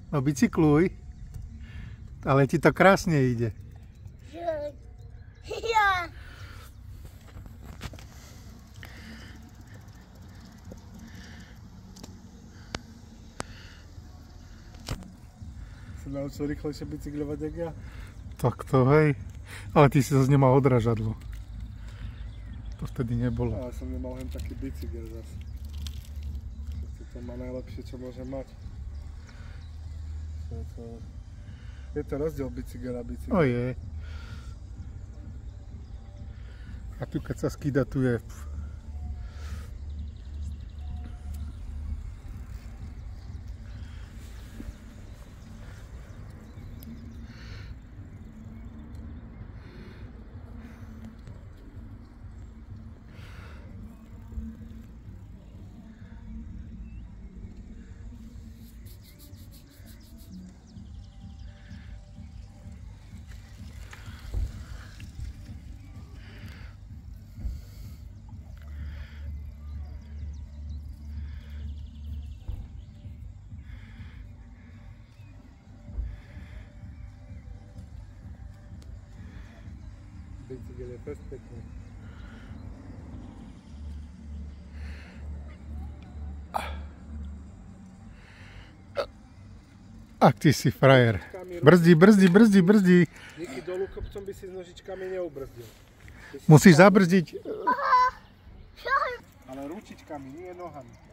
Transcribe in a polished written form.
No bicykluj. Ale ti to krásne ide. Ja. Sa naučil rýchlejšie bicyklovať, jak ja. Tak to hej. Ale ty si zase nemal odrážadlo. To vtedy nebolo. Ale som nemal hen taký bicykel zase. To má najlepšie, čo môžem mať. Je to rozdiel bicykel a bicykel. O je. A tu keď sa skýda, tu je... Bicykel je fest pekný. Ach, ty si frajer. Brzdi, brzdi, brzdi, brzdi. Díky dolu kopcom by si s nožičkami neubrzdil. Musíš zabrzdiť. Ale ručičkami, nie nohami.